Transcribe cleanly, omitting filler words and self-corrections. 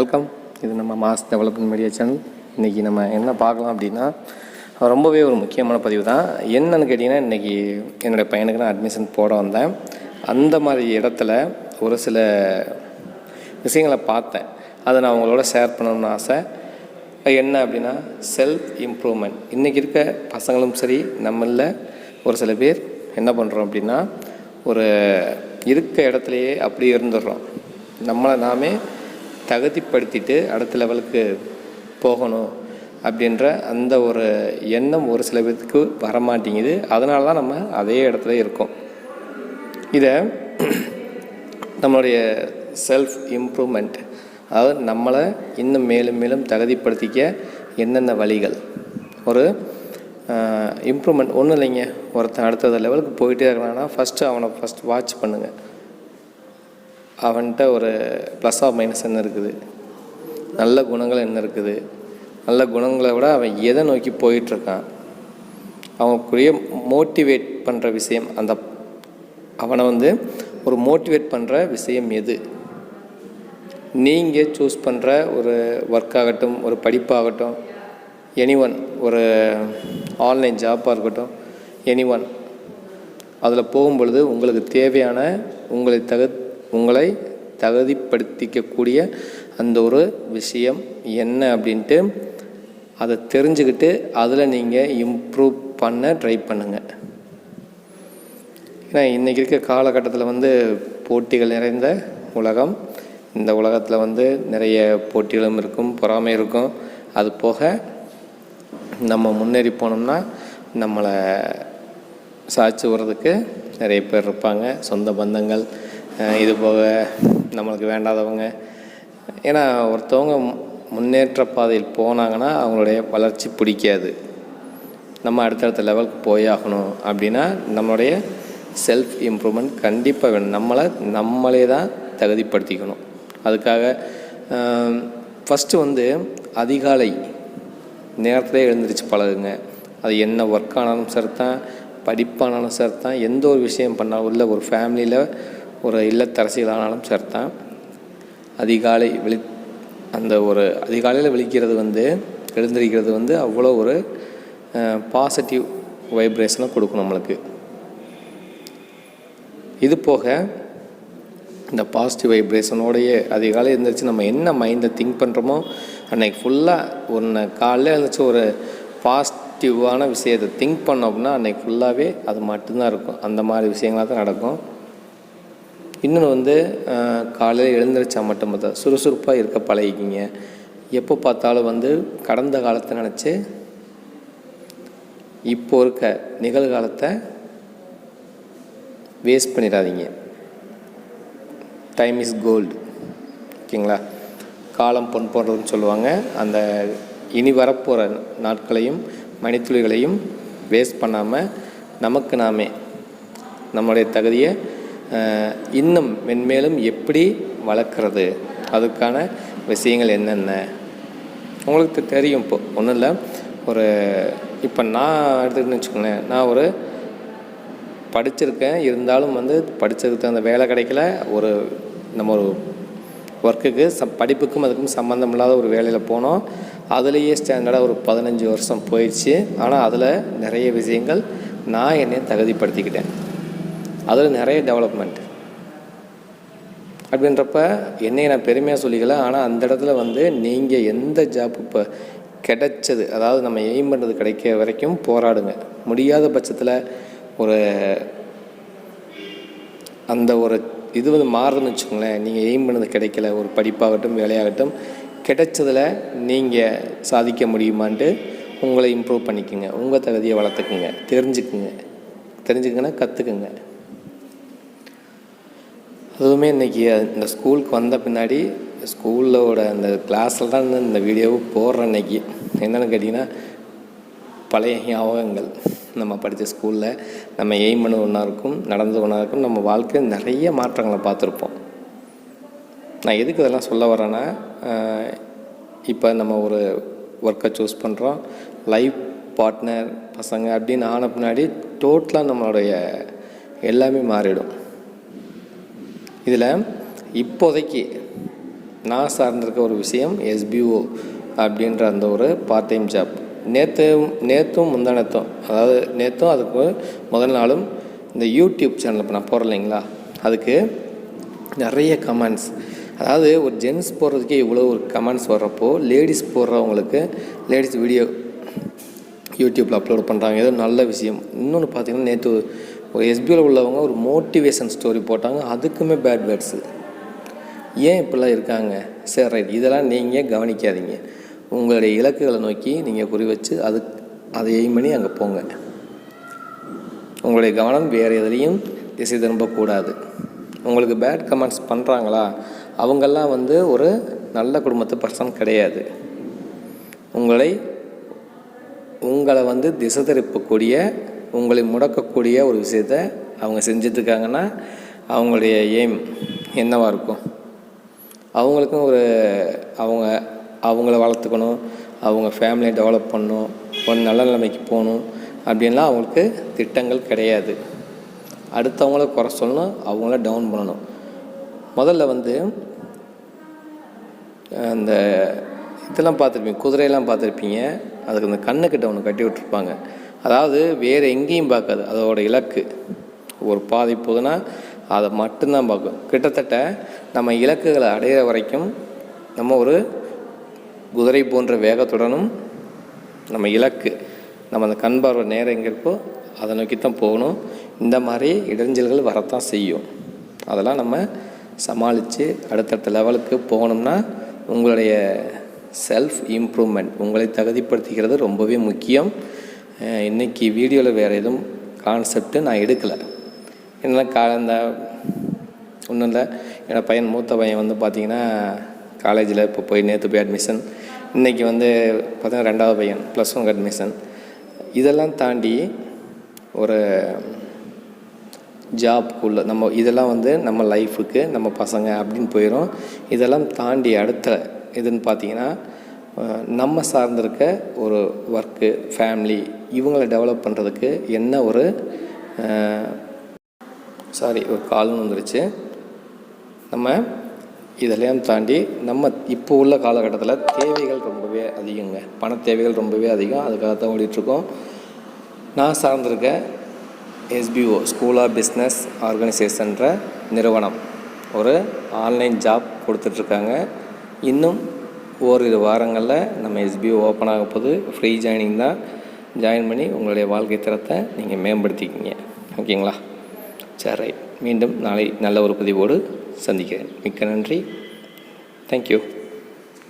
Welcome. இது நம்ம mass development media channel. இன்றைக்கி நம்ம என்ன பார்க்கலாம் அப்படின்னா, ரொம்பவே ஒரு முக்கியமான பதிவு தான். என்னென்னு கேட்டிங்கன்னா, இன்றைக்கி என்னுடைய பையனுக்கு நான் அட்மிஷன் போட வந்தேன். அந்த மாதிரி இடத்துல ஒரு சில விஷயங்களை பார்த்தேன். அதை நான் உங்களோட ஷேர் பண்ணணும்னு ஆசை. என்ன அப்படின்னா, செல்ஃப் இம்ப்ரூவ்மெண்ட். இன்றைக்கி இருக்க பசங்களும் சரி, நம்மளில் ஒரு சில பேர் என்ன பண்ணுறோம் அப்படின்னா, ஒரு இருக்க இடத்துலையே அப்படியே இருந்துடுறோம். நம்மளை நாமே தகுதிப்படுத்திட்டு அடுத்த லெவலுக்கு போகணும் அப்படின்ற அந்த ஒரு எண்ணம் ஒரு சில பேருக்கு வரமாட்டேங்குது. அதனால தான் நம்ம அதே இடத்துல இருக்கோம். இதை நம்மளுடைய செல்ஃப் இம்ப்ரூவ்மெண்ட், அதாவது நம்மளை இன்னும் மேலும் மேலும் தகுதிப்படுத்திக்க என்னென்ன வழிகள். ஒரு இம்ப்ரூவ்மெண்ட் ஒன்றும் இல்லைங்க. ஒருத்தன் அடுத்த லெவலுக்கு போயிட்டே இருக்கிறான்னா அவனை ஃபஸ்ட் வாட்ச் பண்ணுங்கள். அவன்கிட்ட ஒரு ப்ளஸ் ஆஃப் மைனஸ் என்ன இருக்குது, நல்ல குணங்கள் என்ன இருக்குது, நல்ல குணங்களை விட அவன் எதை நோக்கி போயிட்டுருக்கான், அவனுக்குரிய மோட்டிவேட் பண்ணுற விஷயம், அவனை ஒரு மோட்டிவேட் பண்ணுற விஷயம் எது. நீங்கள் சூஸ் பண்ணுற ஒரு ஒர்க் ஆகட்டும், ஒரு படிப்பாகட்டும், எனிஒன், ஒரு ஆன்லைன் ஜாப்பாக இருக்கட்டும், எனிஒன், அதில் போகும்பொழுது உங்களுக்கு தேவையான உங்களை தகுதிப்படுத்திக்கக்கூடிய அந்த ஒரு விஷயம் என்ன அப்படின்ட்டு அதை தெரிஞ்சுக்கிட்டு அதில் நீங்கள் இம்ப்ரூவ் பண்ண ட்ரை பண்ணுங்கள். ஏன்னா இன்றைக்கி இருக்க காலகட்டத்தில் போட்டிகள் நிறைந்த உலகம். இந்த உலகத்தில் நிறைய போட்டிகளும் இருக்கும், பொறாமை இருக்கும். அது போக நம்ம முன்னேறி போனோம்னா நம்மளை சாட்சி வர்றதுக்கு நிறைய பேர் இருப்பாங்க, சொந்த பந்தங்கள். இது போக நம்மளுக்கு வேண்டாதவங்க. ஏன்னா ஒருத்தவங்க முன்னேற்ற பாதையில் போனாங்கன்னா அவங்களுடைய வளர்ச்சி பிடிக்காது. நம்ம அடுத்தடுத்த லெவலுக்கு போயாகணும் அப்படின்னா நம்மளுடைய செல்ஃப் இம்ப்ரூவ்மெண்ட் கண்டிப்பாக வேணும். நம்மளே தான் தகுதிப்படுத்திக்கணும். அதுக்காக ஃபஸ்ட்டு அதிகாலை நேரத்திலே எழுந்திரிச்சு பழகுங்க. அது என்ன ஒர்க் ஆனாலும் சரிதான், படிப்பானாலும் சரிதான், எந்த ஒரு விஷயம் பண்ணாலும் இல்லை, ஒரு ஃபேமிலியில் ஒரு இல்லத்தரசிகளானாலும் சரிதான், அதிகாலை அதிகாலையில் விழிக்கிறது எழுந்திரிக்கிறது அவ்வளோ ஒரு பாசிட்டிவ் வைப்ரேஷனை கொடுக்கும் நம்மளுக்கு. இது போக இந்த பாசிட்டிவ் வைப்ரேஷனோடைய அதிகாலை எழுந்திரிச்சு நம்ம என்ன மைண்டில் திங்க் பண்ணுறோமோ அன்றைக்கி ஃபுல்லாக காலையில் எழுந்திரிச்சு ஒரு பாசிட்டிவான விஷயத்தை திங்க் பண்ணோம் அப்படின்னா அன்றைக்கி ஃபுல்லாகவே அது மட்டும்தான் இருக்கும். அந்த மாதிரி விஷயங்களாக தான் நடக்கும். இன்னொன்று காலையில் எழுந்திரிச்சா மட்டும் பார்த்தா சுறுசுறுப்பாக இருக்க பழகிக்கிங்க. எப்போ பார்த்தாலும் கடந்த காலத்தை நினச்சி இப்போ இருக்க நிகழ்காலத்தை வேஸ்ட் பண்ணிடாதீங்க. டைம் இஸ் கோல்டு, ஓகேங்களா? காலம் பொன் போடுறதுன்னு சொல்லுவாங்க. அந்த இனி வரப்போகிற நாட்களையும் மணித்துளிகளையும் வேஸ்ட் பண்ணாமல் நமக்கு நாமே நம்மளுடைய தகுதியை இன்னும் மென்மேலும் எப்படி வளர்க்குறது, அதுக்கான விஷயங்கள் என்னென்ன உங்களுக்கு தெரியும். இப்போ ஒன்றும் இல்லை, இப்போ நான் எடுத்துக்கிட்டேன்னு வச்சுக்கோங்களேன். நான் படிச்சிருக்கேன், இருந்தாலும் படித்ததுக்கு அந்த வேலை கிடைக்கல. நம்ம ஒரு ஒர்க்குக்கு படிப்புக்கும் அதுக்கும் சம்மந்தம் இல்லாத ஒரு வேலையில் போனோம். அதுலேயே ஸ்டாண்டர்டாக ஒரு 15 வருஷம் போயிடுச்சு. ஆனால் அதில் நிறைய விஷயங்கள் நான் என்னை தகுதிப்படுத்திக்கிட்டேன். அதில் நிறைய டெவலப்மெண்ட் அப்படின்றப்ப என்னையை நான் பெருமையாக சொல்லிக்கல. ஆனால் அந்த இடத்துல நீங்கள் எந்த ஜாப் இப்போ கிடைச்சது, அதாவது நம்ம எய்ம் பண்ணுறது கிடைக்க வரைக்கும் போராடுங்க. முடியாத பட்சத்தில் அந்த இது மாறுதுன்னு வச்சுக்கோங்களேன். நீங்கள் எய்ம் பண்ணது கிடைக்கல, ஒரு படிப்பாகட்டும் வேலையாகட்டும், கிடைச்சதில் நீங்கள் சாதிக்க முடியுமான்ட்டு உங்களை இம்ப்ரூவ் பண்ணிக்கோங்க. உங்கள் தகுதியை வளர்த்துக்குங்க, தெரிஞ்சுக்கங்கன்னா கற்றுக்குங்க. அதுவுமே இன்றைக்கி இந்த ஸ்கூலுக்கு வந்த பின்னாடி ஸ்கூலோட அந்த கிளாஸில் தான் இந்த வீடியோவை போடுறேன். இன்றைக்கி என்னென்னு கேட்டிங்கன்னா, பழைய ஞாபகங்கள். நம்ம படித்த ஸ்கூலில் நம்ம எய்ம் பண்ணது ஒன்றா இருக்கும், நடந்தது ஒன்றா இருக்கும். நம்ம வாழ்க்கையில் நிறைய மாற்றங்களை பார்த்துருப்போம். நான் எதுக்கு இதெல்லாம் சொல்ல வரேன்னா, இப்போ நம்ம ஒரு ஒர்க்கை சூஸ் பண்ணுறோம், லைஃப் பார்ட்னர் பசங்க அப்படின்னு ஆன பின்னாடி டோட்டலாக நம்மளுடைய எல்லாமே மாறிடும். இதில் இப்போதைக்கு நான் சார்ந்திருக்க ஒரு விஷயம் எஸ்பிஓ அப்படின்ற அந்த ஒரு பார்ட் டைம் ஜாப். நேற்றும் முந்தானத்தும், அதாவது நேற்றும் அதுக்கு முதல் நாளும் இந்த யூடியூப் சேனல் இப்போ நான் போடுறேன் இல்லைங்களா, அதுக்கு நிறைய கமெண்ட்ஸ். அதாவது ஒரு ஜென்ஸ் போடுறதுக்கே இவ்வளோ ஒரு கமெண்ட்ஸ் வர்றப்போ, லேடிஸ் போடுறவங்களுக்கு லேடிஸ் வீடியோ யூடியூப்பில் அப்லோட் பண்ணுறாங்க, ஏதோ நல்ல விஷயம். இன்னொன்று பார்த்திங்கன்னா, நேற்று ஒரு எஸ்பிஓவில் உள்ளவங்க ஒரு மோட்டிவேஷன் ஸ்டோரி போட்டாங்க, அதுக்குமே பேட் வேர்ட்ஸு. ஏன் இப்படிலாம் இருக்காங்க? சரி, ரைட், இதெல்லாம் நீங்கள் கவனிக்காதீங்க. உங்களுடைய இலக்குகளை நோக்கி நீங்கள் குறி வச்சு அதை எய்ம் பண்ணி அங்கே போங்க. உங்களுடைய கவனம் வேறு எதுலேயும் திசை திரும்பக்கூடாது. உங்களுக்கு பேட் கமெண்ட்ஸ் பண்ணுறாங்களா, அவங்கெல்லாம் ஒரு நல்ல குடும்பத்து பர்சன் கிடையாது. உங்களை திசை திருப்பக்கூடிய, உங்களை முடக்கக்கூடிய ஒரு விஷயத்த அவங்க செஞ்சிட்ருக்காங்கன்னா அவங்களுடைய எய்ம் என்னவாக இருக்கும்? அவங்களுக்கும் அவங்கள வளர்த்துக்கணும், அவங்க ஃபேமிலியை டெவலப் பண்ணணும், ஒரு நல்ல நிலைமைக்கு போகணும் அப்படின்லாம் அவங்களுக்கு திட்டங்கள் கிடையாது. அடுத்தவங்கள குறை சொல்லணும், அவங்கள டவுன் பண்ணணும். முதல்ல அந்த இதெல்லாம் பார்த்துருப்பீங்க, குதிரையெல்லாம் பார்த்துருப்பீங்க. அதுக்கு அந்த கண்ணுக்கிட்ட ஒன்று கட்டி விட்டுருப்பாங்க. அதாவது வேறு எங்கேயும் பார்க்காது, அதோட இலக்கு ஒரு பாதை போகுதுன்னா அதை மட்டும்தான் பார்க்கும். கிட்டத்தட்ட நம்ம இலக்குகளை அடையிற வரைக்கும் நம்ம ஒரு குதிரை போன்ற வேகத்துடனும் நம்ம அந்த கண் பார்வை நேரம் எங்கே இருக்கோ அதை நோக்கித்தான் போகணும். இந்த மாதிரி இடைஞ்சல்கள் வரத்தான் செய்யும். அதெல்லாம் நம்ம சமாளித்து அடுத்தடுத்த லெவலுக்கு போகணும்னா உங்களுடைய செல்ஃப் இம்ப்ரூவ்மெண்ட், உங்களை தகுதிப்படுத்திக்கிறது ரொம்பவே முக்கியம். இன்றைக்கி வீடியோவில் வேறு எதுவும் கான்செப்ட்டு நான் எடுக்கலை. என்னென்னா இந்த ஒன்றும் இல்லை, என்னோடய பையன் மூத்த பையன் பார்த்திங்கன்னா காலேஜில் இப்போ போய் நேற்று போய் அட்மிஷன், இன்றைக்கி பார்த்தீங்கன்னா 2வது பையன் +1 அட்மிஷன். இதெல்லாம் தாண்டி ஒரு ஜாப்க்குள்ளே இதெல்லாம் நம்ம லைஃபுக்கு நம்ம பசங்க அப்படின்னு போயிடும். இதெல்லாம் தாண்டி அடுத்த இதுன்னு பார்த்திங்கன்னா நம்ம சார்ந்திருக்க ஒரு ஒர்க்கு, ஃபேமிலி, இவங்களை டெவலப் பண்ணுறதுக்கு என்ன ஒரு கால்னு வந்துருச்சு. நம்ம இதெல்லாம் தாண்டி நம்ம இப்போ உள்ள காலகட்டத்தில் தேவைகள் ரொம்பவே அதிகங்க, பண தேவைகள் ரொம்பவே அதிகம். அதுக்காக தான் ஓடிட்டுருக்கோம். நான் சார்ந்திருக்க எஸ்பிஓ ஸ்கூல் ஆஃப் பிஸ்னஸ் ஆர்கனைசேஷன்ற நிறுவனம் ஒரு ஆன்லைன் ஜாப் கொடுத்துட்ருக்காங்க. இன்னும் ஓரிரு வாரங்களில் நம்ம எஸ்பிஓ ஓப்பன் ஆக போகுது. ஃப்ரீ ஜாயினிங் தான். ஜாயின் பண்ணி உங்களுடைய வாழ்க்கை தரத்தை நீங்கள் மேம்படுத்திக்கிங்க. ஓகேங்களா? சரி, மீண்டும் நாளை நல்ல ஒரு பதிவோடு சந்திக்கிறேன். மிக்க நன்றி. தேங்க்யூ.